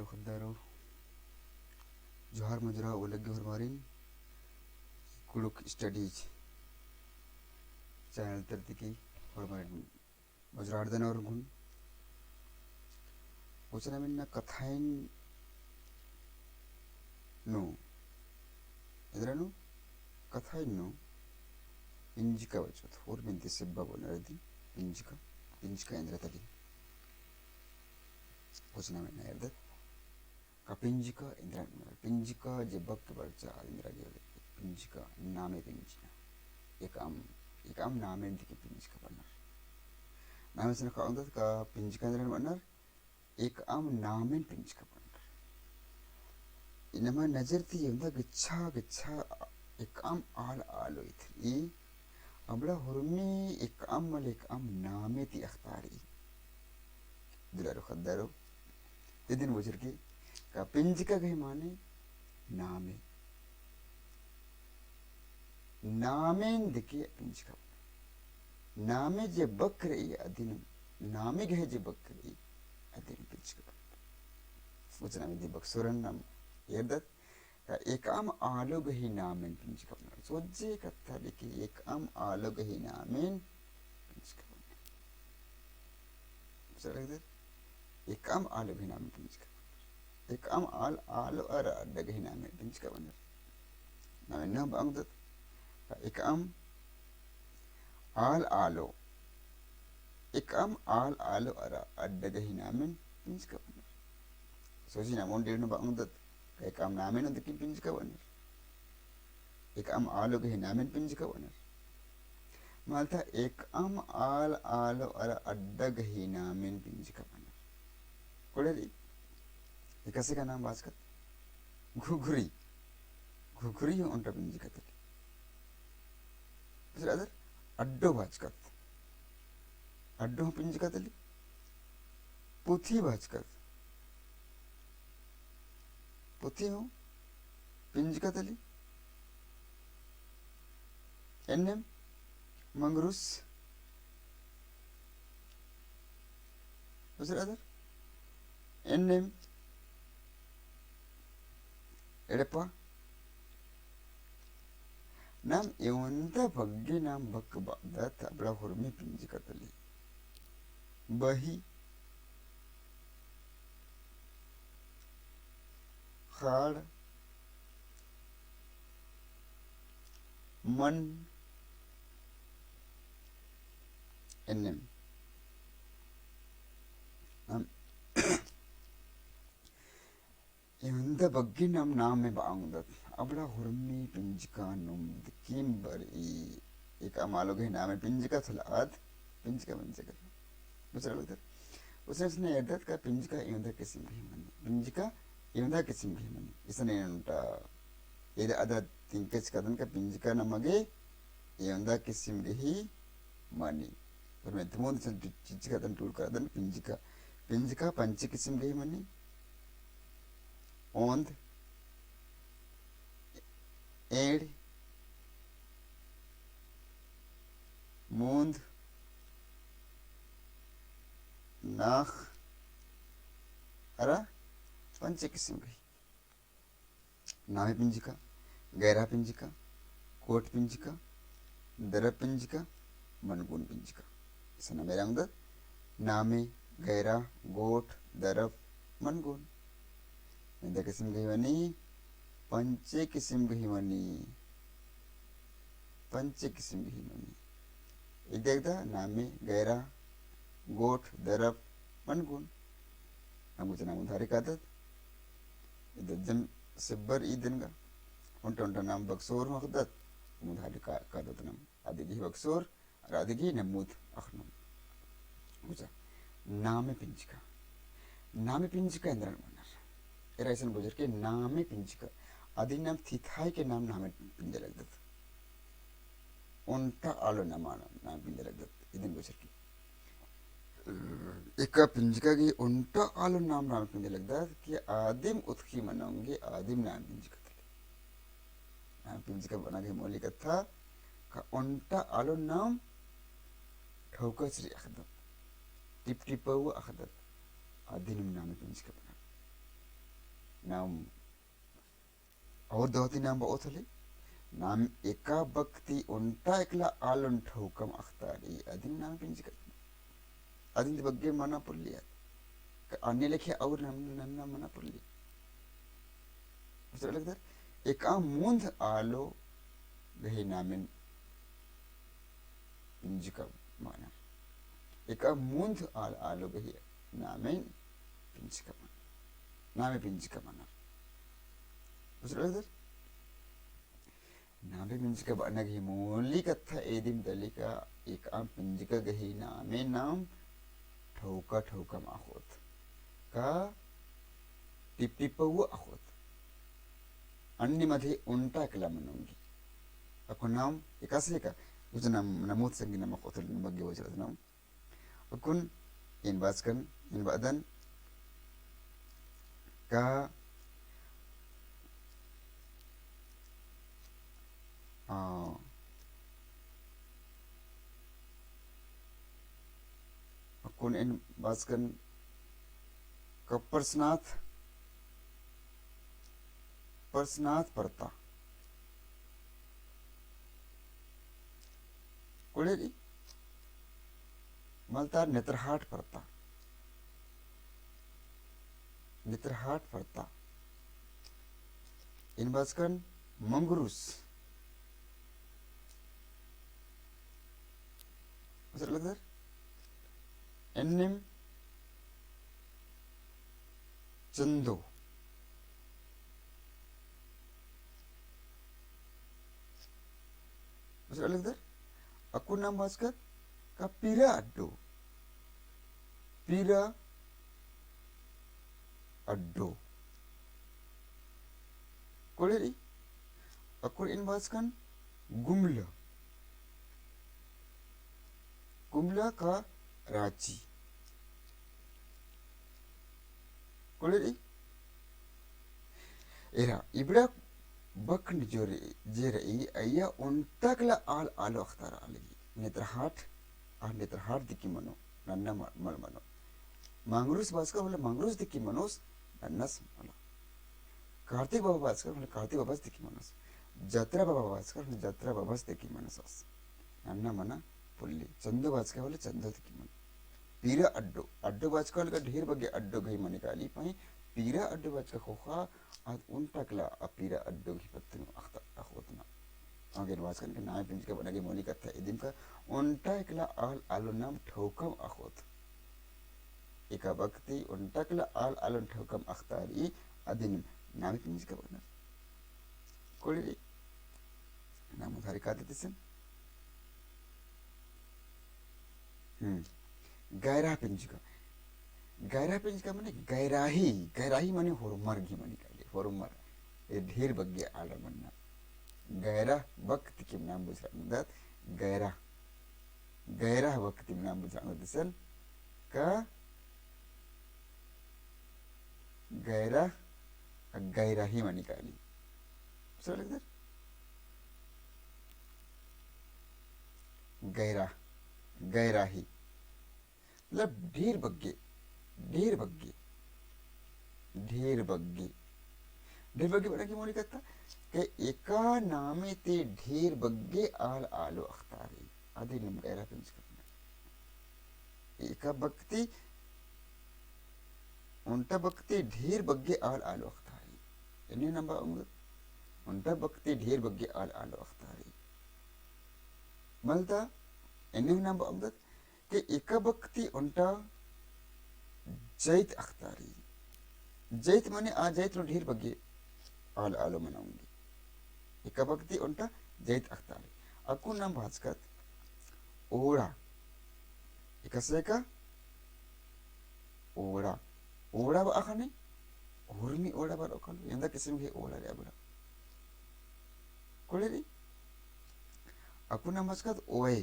Khadaro Johar Majra Ulagi Hormarin Kuluk Studies channel tertiki Hormarin Majrardan और गुण उचना मिन्ना कथाइन no इधरनु कथाइन no पिंजिका बचत और बिंती सेब्बा बोलना रहती पिंजिका इंद्र तली उचना मिन्ना इधर Kapinjika indra pinjika jebak kebarca indra gele pinjika name pinjika ekam name indiki pinjika benar name sana ka undat ka pinjika indra benar ekam name pinjika benar inama nazar thi unda gcha ekam alo ithri abla hurmi ekam name ti akhtari dilaro khaddaro idin wajir ki का पिंजिका के माने नामे देखिए पिंजिका नामे जे बकरे अधीन नामे गहे जे बकरे अधीन पिंजिका वचना में दीपक सुरन नाम येदत का एक आम आलोग ही नामें पिंजिका सोचे कथा देखिए एक आम आलोग ही नामें पिंजिका एक आम आलोग ही नामें पिंजिका एक आम आलो अरा डगही नामे पिंजिका बंदर नामे ना बांगदत एक आम आलो अरा डगही नामे पिंजिका बंदर सोची ना मोंडे ना बांगदत एक आम नामे ना दिकी पिंजिका बंदर एक आम आलो गही नामे पिंजिका बंदर मालता एक आम आलो अरा डगही नामे पिंजिका बंदर कोड़े इकसे का नाम बाजकत घुघुरी उनका पिंजिका तली फिर अदर अड्डो बाजकत अड्डो पिंजिका तली पुथी बाजकत पुथी हो पिंजिका तली एन्नेम मंगरूस फिर अदर एन्नेम एडप्पा नाम एवंता बग्गे नाम बक बादत अबला हुरमी पिंजिका तली बही खाड़ मन एन्नेम नाम एवंता बग्गे नाम में बांगदत अबला हुरमी पिंजिका नुम दिकीम बरी एक अमालो के नाम में पिंजिका थलाद पिंजिका दूसरा उधर उसने एदत का पिंजिका एवंता किस्म की मनी पिंजिका एवंता किस्म की मनी इसने उनटा ये अदा तिंकेच कदन का पिंजिका नमगे एवंता किस्म की मनी और मैं तुमों से चीज़ कदन टूट कदन पिंजिका पंच किस्म की मनी ओंद एड़ मूंद नाख अरा पंच किस्म की नामे पिंजिका गैरा पिंजिका कोट पिंजिका दरब पिंजिका मनगुन पिंजिका इसना मेरा अंदर नामे गैरा गोट दरब मनगुन इंदा किस्म की वनी पंचे किस्म की वनी एक देखता नामे गैरा गोट दरब मनगुन नाम उधारी कादत इधर सिब्बर ईदन का उनटा नाम बक्सोर मखदत उधारी कादत नाम आदिगी बक्सोर और आदिगी नमूद अखनम बुझा नामे पिंजिका इंद्रन मनर ऐसा बुझर के नामे पिंजिका आदि नाम थिथाई के नाम नामे पिंजे लगदत उनटा आलो नाम पिंजे लगदत इधन बुझर की एक पिंजिका की उनटा आलो नाम पिंजे लगदत कि आदिम उत्खी मनोंगे आदिम नाम पिंजिका नाम पिंजिका बना के मौलिक कथा का उनटा आलो नाम ठोका श्री अखदत टिप टिपाऊ अखदत आदिम नाम पिंजिका बना नाम और दोती नाम बाओथले नाम एका बक्ति उन्टा एकला आलन ठौकम अख्तारी अदिन नाम पिंजिका अदिन बग्गे मना पुल्लिया अन्य लेखे और नाम मना पुल्ली उसे लगता है एका मुंद आलो गहे नामिन पिंजिका माना एका मुंद आलो गहे नामिन पिंजिका माना नामे पिंजिका माना उसे लगता है नामे पिंजिका बना गही मोली कथा एदिम दलिका एक आम पिंजिका गही नामे नाम ठौका ठौका माखोत का टिप्पिपव अखोत अन्य मध्ये उन्टा कला मनोंगी अको नाम एकासे का उस नाम नमोत संगी नाम अखोत बग्गे वजह नाम अकुन इन बास्कन इन बादन का अकुन इन बास्कन का पर्सनाथ पड़ता कुड़ेरी मलता नेत्रहाट पड़ता इन बास्कन मंगरूस उसे लगता है एनिम चंदो उसे लगता है अकु नाम भास्कर का पीरा अड्डो कोलेरी अकुन इन भास्कर गुमला का रांची कोलेरी एरा इबड़ा बकन जोरे जेरई अय्या उन्टकला आल आलो अख्तार आलगी नेत्रहाट दिक्की मनो नन्ना मल मनो मांगरूस बास्कर बोले मांगरूस दिक्की मनोस नन्नस मला कार्तिक बाबा बास्कर बोले कार्तिक बाबास दिक्की मनोस जत्रा बाबा बास्कर बोले जत्रा बाबास दिक्की मनोस नन्ना मना पुल्ली चंदो बास्कर बोले चंदो दिक्की मनो पीरा अड्डो बास्कर का ढेर बगे अड्डो गई मने काली पाई पीरा अड्डो बास्कर खोखा आज उन्टकला अपीरा अड्डो की पत्तनु अखोतना आगे बास्कर के नाम पिंज का बना के मोली कथा इदिम का उन्टकला आल आलो नाम ठौकम अखोत एका वक्ति उन्टकला आल आलो ठौकम अख्तारी अदिन नाम पिंज का बना कोली नाम उधारी का देते सन गैरा पिंज का माने गैराही माने होरमर की माने काले होरमर ये ढेर बग्गे आला मन्ना गैरा वक्त के नाम बुझरा मदद गैरा वक्त के नाम बुझरा मदद सन का गैराही माने काली सर लगता गैराही मतलब ढेर बग्गे बना की मोली कहता कि एका नामे ते ढेर बग्गे आल आलो अख्तारी आधे नम गैरा पिंज करना एका बक्ति उन्टा बक्ति ढेर बग्गे आल आलो अख्तारी इन्हें नंबर उन्टा बक्ति ढेर बग्गे आल आलो अख्तारी मलता इन्हें नंबर कि एका बक्ति उन्टा जैत अख्तारी जैत माने आ जैत लो ढेर बग्गे आल आलो मनाऊंगी एका बक्ति उन्टा जैत अख्तारी अकु नाम भास्कर ओड़ा एका से का ओड़ा बा आखने हुरमी ओड़ा बार ओकल यंदा किस्म के ओड़ा रे बड़ा कोलेरी अकु नाम भास्कर ओए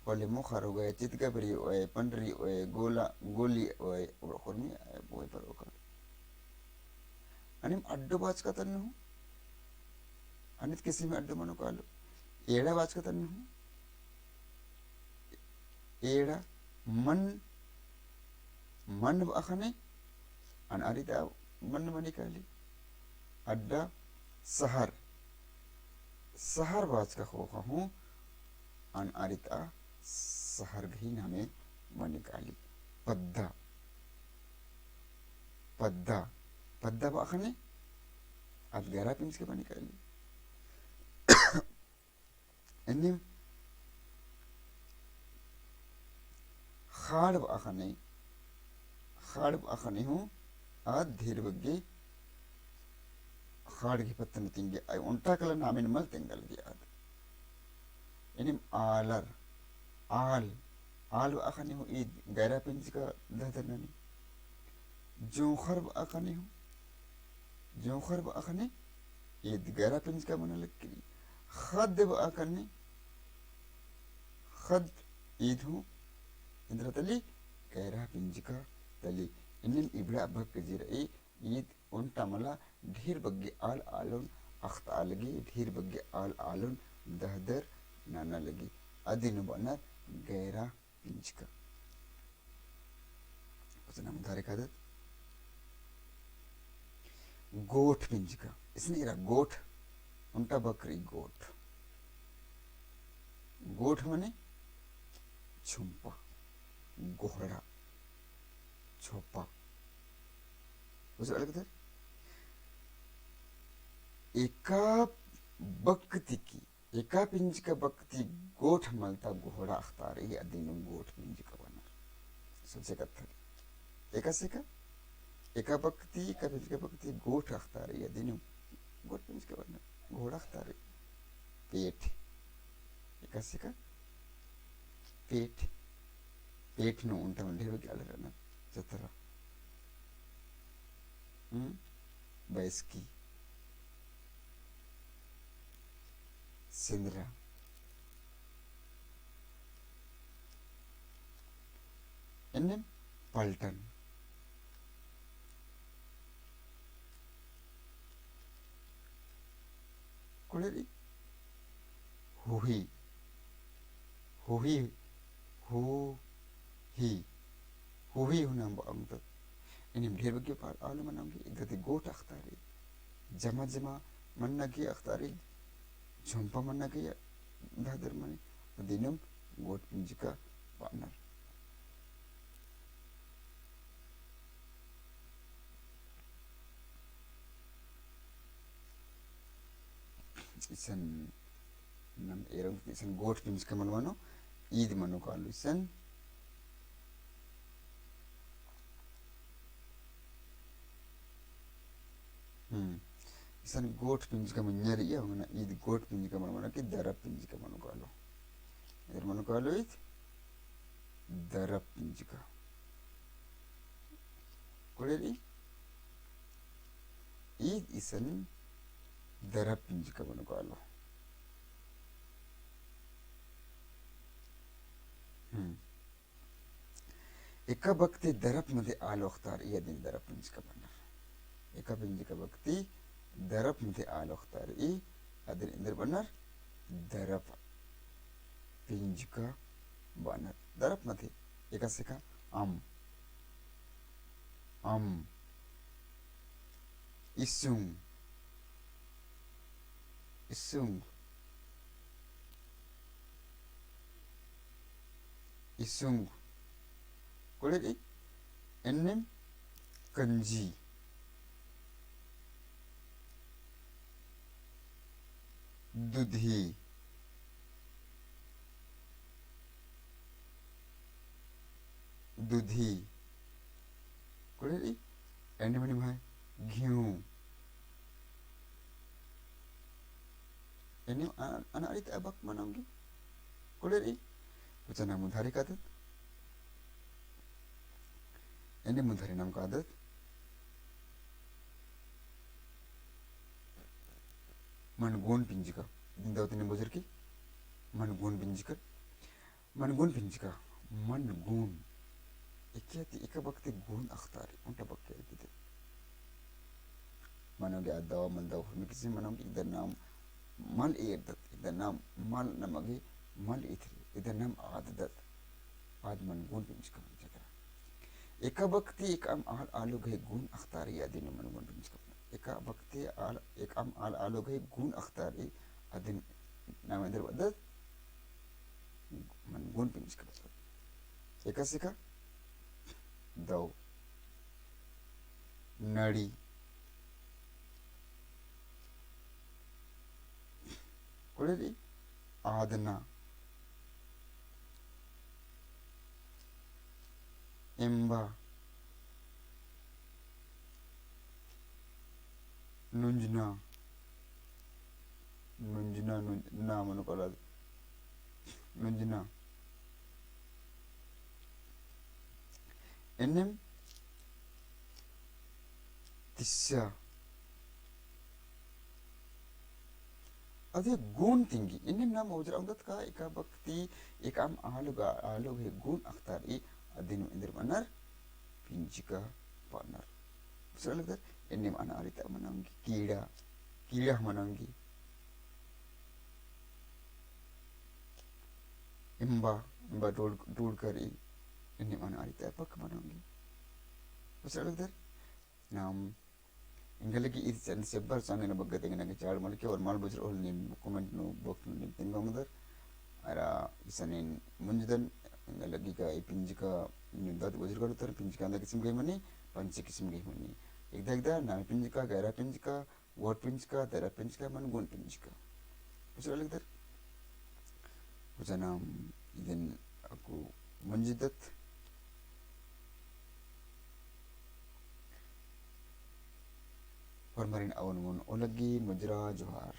वाले मुखार हो गए चितकबरी ओए पंडरी ओए गोली ओए और खुरमी ओए पर ओकल अनिम अड्डो बाज का तन्नु अनित किसी में अड्डो मनो कालो एड़ा बाज का तन्नु एड़ा मन अखने अन अरिता मन मनी काली अड्डा सहर सहर बाज का खो हूँ अन अरिता सहर घी नामे मनी काली पद्दा पद्दा पद्दा बाखने अद गहरा पिंच के मनी काली इन्हें खाड़ बाखने हूँ आद धीर बग्गे खाड़ की पत्तन तिंगे आई उल्टा कलर नामिन मल तिंगल गया आद इन्हें आलर आल आल बाखने हूँ ईद गहरा पिंच का दहदर ननी जोखर बाखने हूँ जोखर बाखने ईद गहरा पिंच का मना लग करी खद बाखने खद ईद हूँ इंद्र तली गहरा पिंच का तली इन्हें इबड़ा भक्क जिरई ईद उल्टा मला ढेर बग्गे आल आलोन अख्ता लगी ढेर बग्गे आल आलोन दहदर नाना लगी अदिन बनर गहरा पिंच का उसने नाम धारे का गोठ पिंच का इसने इरा गोठ उल्टा बकरी गोठ गोठ मने छुम्पा घोड़ा छोपा उसे अलग था एका बकती की एका पिंज का बकती गोठ मलता घोड़ा अख्तार ये अदीन गोठ पिंज का बना सोचे कत्थर एका से का एका बकती का पिंज का बकती गोठ अख्तार ये अदीन गोठ पिंज का बना घोड़ा अख्तार पेट एका से का पेट पेट नो उंटा मंडे हो क्या लगा ना चतरा बैस्की सिंद्रा इन्हें पलटन कुलेरी हुई हुई हो ही हुई होना अंत इन्हें ढेर बग्गे पाल आलू मनाऊंगी इधर गोट अख्तारी जमा जमा मन्ना की अख्तारी झुंपा मन्ना की दादर मने दिनम गोट पिंज का पार्टनर इसन नम एरंग इसन गोट पिंज का मनवानो ईद मनो कालू इसन इसन गोट पिंज का मंजरी या होना ईद गोट पिंज का मनवानो कि दरब पिंज का मनो कालो इधर मनो कालो ईद दरब पिंज का कोलेरी ईद इसन दरब पिंज का मनो कालो एका बक्ती दरब मध्ये आलो अख्तार या दिन दरब पिंज का बना एका पिंज का बक्ती दरब मध्ये आलो अख्तार ई अदर इंदर बनर दरब पिंज का बनर दरब मध्ये एका से का आम इसुंग इसुंग इसुंग कोलेरी एन्नेम कंजी दुधी दुधी कोलेरी एन्ने मनी भाई घिऊ एन्ने अनारित अबक मनाऊंगी कोलेरी वचना मुधारी का आदत एने मुधारी नाम का आदत मनगुण पिंज का दावती ने बुजुर्ग की मनगुण पिंज का मनगुण पिंज का मनगुण एक वक्त गुण अख्तारी उनका बक्के किते मनोगे अदाव मंदाव में किसी मनोगे इधर नाम मल एर्दत इधर नाम मल नमगे मल इथरी इधर नाम आददत आद मनगुण पिंज का जगह Eka bakti ekam al alog hai gun akhtari adin man gun pinjka eka bakti al ekam al alog hai gun akhtari adin namender badat man gun pinjka eka sika daw nadi already adna emba nunjna nunjna nunjna manu kala nunjna enem tissa अधे गुण थिंगी इन्हें नाम उजरा उंदत का एका बक्ति एकam alug he gun akhtari adinu indir manar pinjika partner bisa लगता इन्हें mana alita manangi कीड़ा manangi imba ढूंढ करी इन्हें mana alita pak manangi bisa लगता नाम इंगलकी इस चंद सेबर सांगे न बग्गते इंगना के चार मल के और माल बजर ओल निम कमेंट नो बॉक्स नो निम तिंगा मदर अरा इसने मुंजदन इंगलकी का पिंजिका निम्दात बजर करो तर पिंजिका अंदर किस्म गई मनी पंचे किस्म गई मनी एक दा नाम पिंजिका गैरा पिंजिका वॉट पिंजिका तेरा पिंजिका मन गुण पिंजिका कुछ अलग तर कुछ नाम इधन aku मुंजदत Hormarin awan ngun olagi mujra johar